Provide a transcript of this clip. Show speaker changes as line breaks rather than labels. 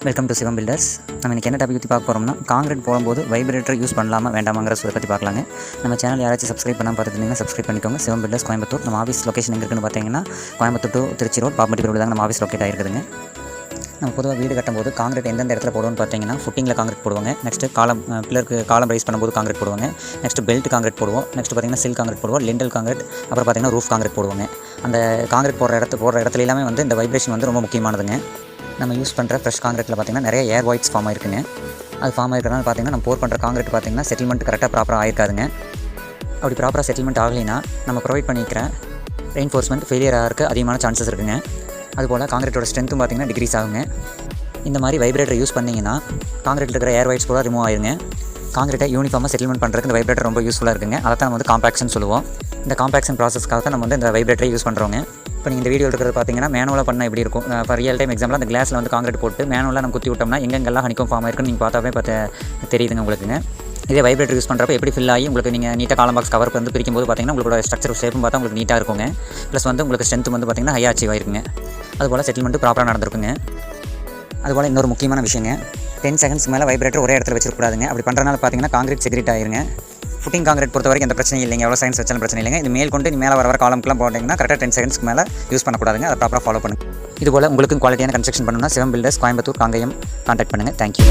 Welcome to Sivam filters. நம்ம இன்றைக்கி என்ன டாபிக் பற்றி பார்க்க போகிறோம்னா, காங்கிரீட் போடும்போது வைப்ரேட்டர் யூஸ் பண்ணலாமா வேண்டாமாங்கிற சொல்ல பற்றி பார்க்கலாங்க. நம்ம சேனல் யாராச்சும் சப்ஸ்கிரைப் பண்ணாமல் பார்த்துருந்தீங்கன்னா சப்ஸ்கிரைப் பண்ணிக்கோங்க. சிவம் பில்டர்ஸ் கோயம்புத்தூர். நம்ம ஆஃபீஸ் லொக்கேஷன் எங்கே இருக்குன்னு பார்த்தீங்கன்னா Coimbatore to Trichy road Pappatti road தாங்க நம்ம ஆஃபீஸ் லொக்கேட் ஆகிருக்குதுங்க. நம்ம பொதுவாக வீடு கட்டும்போது காங்கிரீட் எந்தெந்த இடத்துல போடுவோம்னு பார்த்தீங்கன்னா, ஃபுட்டிங்கில் காங்கிரீட் போடுவாங்க. நெக்ஸ்ட்டு பில்லருக்கு காலம் ரைஸ் பண்ணும்போது காங்கிரீட் போடுவாங்க. நெக்ஸ்ட் பெல்ட் காங்கிரீட் போடுவோம். நெக்ஸ்ட் பார்த்தீங்கன்னா சில் காங்கிரீட் போடுவோம், லிண்டல் காங்கிரீட், அப்புறம் பார்த்தீங்கன்னா ரூஃப் காங்கிரீட் போடுவாங்க. அந்த காங்கிரீட் போடுற இடத்துல எல்லாமே வந்து இந்த வைப்ரேஷன் வந்து ரொம்ப முக்கியமானதுங்க. நம்ம யூஸ் பண்ணுற ஃப்ரெஷ் காங்கிரீட்டில் பார்த்தீங்கன்னா நிறைய ஏர் வாய்ட்ஸ் ஃபார்ம் ஆயிருக்குங்க. அது ஃபார்ம் ஆயிருக்கிறனால பார்த்தீங்கன்னா நம்ம போர் பண்ணுற காங்கிரீட் பார்த்தீங்கன்னா செட்டில்மெண்ட் கரெக்டாக ப்ராப்பராக ஆயிருக்காதுங்க. அப்படி ப்ராப்பராக செட்டில்மெண்ட் ஆகலைன்னா நம்ம ப்ரொவைட் பண்ணிக்கிற ரெயின்ஃபோர்ஸ்மெண்ட் ஃபெயிலியர் ஆகிறதுக்கு அதிகமான சான்சஸ் இருக்குங்க. அதுபோல் காங்கிரீட்டோட ஸ்ட்ரென்த்தும் பார்த்தீங்கன்னா டிக்ரீஸ் ஆகுங்க. இந்த மாதிரி வைப்ரேட்டர் யூஸ் பண்ணிங்கன்னா காங்கிரீட்டில் இருக்கிற ஏர் வாய்ட்ஸ் கூட ரிமூவ் ஆயிருங்க. காங்கிரீட்டை யூனிஃபார்மாக செட்டில்மெண்ட் பண்ணுறதுக்கு இந்த வைப்ரேட்டர் ரொம்ப யூஸ்ஃபுல்லாக இருக்குங்க. அதை தான் நம்ம வந்து காம்பேக்ஷன் சொல்லுவோம். இந்த காம்பேக்ஷன் ப்ராசஸ்க்காக தான் நம்ம வந்து இந்த வைப்ரேட்டரை யூஸ் பண்ணுறோங்க. இப்போ நீங்கள் இந்த வீடியோ இருக்கிறது பார்த்தீங்கன்னா மேனுவலாக பண்ணால் எப்படி இருக்கும். இப்போ ரியல் டைம் எக்ஸாம்பிள் அந்த கிளாஸில் வந்து காங்கிரீட் போட்டு மேனுவலாக நம்ம குத்தி விட்டோம்னா எங்கெங்கெல்லாம் ஹனிக்கும் ஃபார்ம் ஆயிருக்குன்னு நீங்கள் பார்த்தாவே தெரியுதுங்க உங்களுக்குங்க. இதே வைப்ரேட்டர் யூஸ் பண்ணுறப்ப எப்படி ஃபில் ஆகி உங்களுக்கு நீங்கள் நீட்டாக காலம் பாக்ஸ் கவர் வந்து பிரிக்கும்போது பார்த்தீங்கன்னா உங்களோட ஸ்ட்ரக்சர் ஷேப்பும் பார்த்தா உங்களுக்கு நீட்டாக இருக்குங்க. ப்ளஸ் வந்து உங்களுக்கு ஸ்ட்ரென்த் வந்து பார்த்தீங்கன்னா ஹையாக அச்சீவ் ஆயிருக்குங்க. அதுபோல் செட்டில்மெண்ட்டு ப்ராப்பராக நடந்திருக்குங்க. அதுபோல் இன்னொரு முக்கியமான விஷயங்க, 10 செகண்ட்ஸ் மேலே வைப்ரேட்டர் ஒரே இடத்துல வச்சிருக்கூடாதுங்க. அப்படி பண்ணுறதுனால பார்த்தீங்கன்னா காங்கிரீட் செக்ரேட் ஆயிருங்க. ஃபுட்டிங் காங்கிரீட் பொறுத்த வரைக்கும் எந்த பிரச்சனை இல்லைங்க. எவ்வளோ செகண்ட்ஸ் வச்சாலும் பிரச்சனை இல்லைங்க. இது மேல் கொண்டு மேலே வர காலம்க்குலாம் போட்டிங்கன்னா கரெக்டாக 10 செகண்ட்ஸ்க்கு மேலே யூஸ் பண்ணக்கூடாதுங்க. அதை ப்ராப்பராக ஃபாலோ பண்ணுங்கள். இதுபோல் உங்களுக்கு குவாலிட்டியான கன்ஸ்ட்ரக்ஷன் பண்ணணும்னா சிவம் பில்டர்ஸ் கோயம்புத்தூர் காங்கயம் கான்டாக்ட் பண்ணுங்கள். தேங்க்யூ.